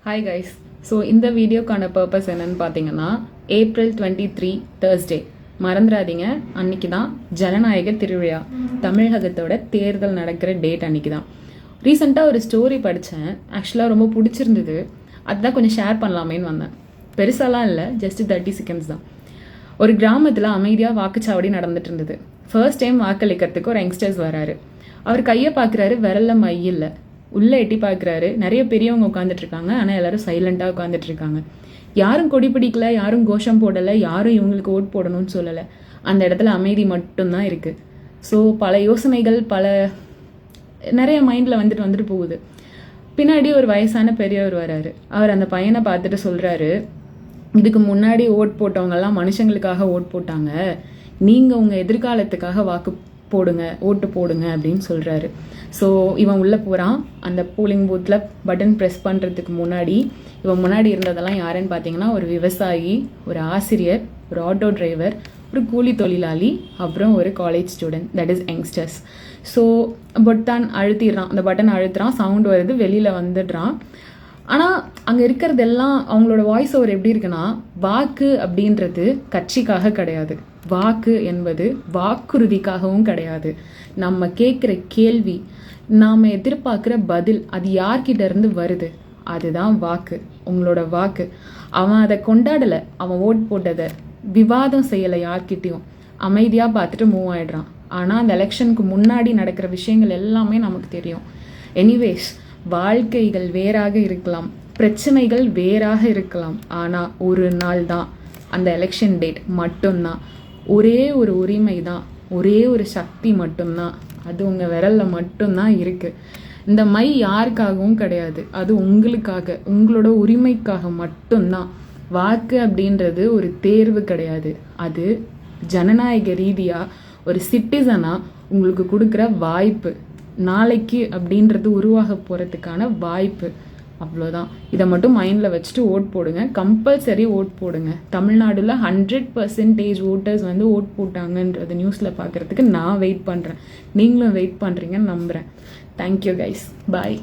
Hi guys. So இந்த வீடியோக்கான purpose என்னன்னு பார்த்தீங்கன்னா, April 23 Thursday மறந்துடாதீங்க. அன்னைக்கு தான் ஜனநாயக திருவிழா, தமிழகத்தோட தேர்தல் நடக்கிற டேட் அன்னைக்கு தான். ரீசெண்டாக ஒரு ஸ்டோரி படித்தேன், ஆக்சுவலாக ரொம்ப பிடிச்சிருந்தது. அதுதான் கொஞ்சம் ஷேர் பண்ணலாமேன்னு வந்தேன். பெருசாலாம் இல்லை, ஜஸ்ட் 30 செகண்ட்ஸ் தான். ஒரு கிராமத்தில் அமைதியாக வாக்குச்சாவடி நடந்துட்டு இருந்தது. ஃபர்ஸ்ட் டைம் வாக்களிக்கிறதுக்கு ஒரு யங்ஸ்டர்ஸ் வராரு. அவர் கையை பார்க்குறாரு, விரல்ல மை இல்லை. உள்ளே எட்டி பார்க்குறாரு, நிறைய பெரியவங்க உட்காந்துட்டு இருக்காங்க. ஆனால் எல்லாரும் சைலண்டாக உட்காந்துட்டு இருக்காங்க. யாரும் கொடி பிடிக்கல, யாரும் கோஷம் போடலை, யாரும் இவங்களுக்கு ஓட் போடணும்னு சொல்லலை. அந்த இடத்துல அமைதி மட்டும்தான் இருக்குது. ஸோ பல யோசனைகள் நிறைய மைண்டில் வந்துட்டு போகுது. பின்னாடி ஒரு வயசான பெரியவர் வராரு. அவர் அந்த பையனை பார்த்துட்டு சொல்கிறாரு, இதுக்கு முன்னாடி ஓட் போட்டவங்கெல்லாம் மனுஷங்களுக்காக ஓட் போட்டாங்க, நீங்கள் உங்கள் எதிர்காலத்துக்காக ஓட்டு போடுங்க அப்படின்னு சொல்கிறாரு. ஸோ இவன் உள்ளே போகிறான். அந்த போலிங் பூத்தில் பட்டன் ப்ரெஸ் பண்ணுறதுக்கு முன்னாடி இவன் முன்னாடி இருந்ததெல்லாம் யாருன்னு பார்த்தீங்கன்னா, ஒரு விவசாயி, ஒரு ஆசிரியர், ஒரு ஆட்டோ டிரைவர், ஒரு கூலி தொழிலாளி, அப்புறம் ஒரு college student, that is youngsters. So அழுத்திடுறான், அந்த பட்டன் அழுத்துறான், சவுண்ட் வருது, வெளியில் வந்துடுறான். ஆனால் அங்கே இருக்கிறதெல்லாம் அவங்களோட வாய்ஸ் ஓவர் எப்படி இருக்குன்னா, வாக்கு அப்படின்றது கட்சிக்காக கிடையாது, வாக்கு என்பது வாக்குறுதிக்காகவும் கிடையாது. நம்ம கேட்குற கேள்வி, நாம் எதிர்பார்க்குற பதில், அது யார்கிட்ட இருந்து வருது, அதுதான் வாக்கு, உங்களோட வாக்கு. அவன் அதை கொண்டாடலை, அவன் ஓட் போட்டதை விவாதம் செய்யலை, யார்கிட்டையும் அமைதியாக பார்த்துட்டு மூவ் ஆயிடுறான். ஆனால் அந்த எலெக்ஷனுக்கு முன்னாடி நடக்கிற விஷயங்கள் எல்லாமே நமக்கு தெரியும். எனிவேஸ், வாழ்க்கைகள் வேறாக இருக்கலாம், பிரச்சனைகள் வேறாக இருக்கலாம், ஆனால் ஒரு நாள் தான், அந்த எலெக்ஷன் டேட் மட்டும்தான். ஒரே ஒரு உரிமை தான், ஒரே ஒரு சக்தி மட்டும்தான், அது உங்கள் விரலில் மட்டும்தான் இருக்குது. இந்த மை யாருக்காகவும் கிடையாது, அது உங்களுக்காக, உங்களோட உரிமைக்காக மட்டும்தான். வாக்கு அப்படின்றது ஒரு தேர்வு கிடையாது, அது ஜனநாயக ரீதியாக ஒரு சிட்டிசனாக உங்களுக்கு கொடுக்குற வாய்ப்பு, நாளைக்கு அப்படின்றது உருவாக போகிறதுக்கான வாய்ப்பு, அவ்வளோதான். இதை மட்டும் மைண்டில் வச்சுட்டு ஓட் போடுங்க, கம்பல்சரி ஓட் போடுங்க. தமிழ்நாடுல 100% ஓட்டர்ஸ் ஓட் போட்டாங்கன்றது நியூஸில் பார்க்குறதுக்கு நான் வெயிட் பண்ணுறேன். நீங்களும் வெயிட் பண்ணுறீங்கன்னு நம்புகிறேன். தேங்க்யூ கைஸ், பாய்.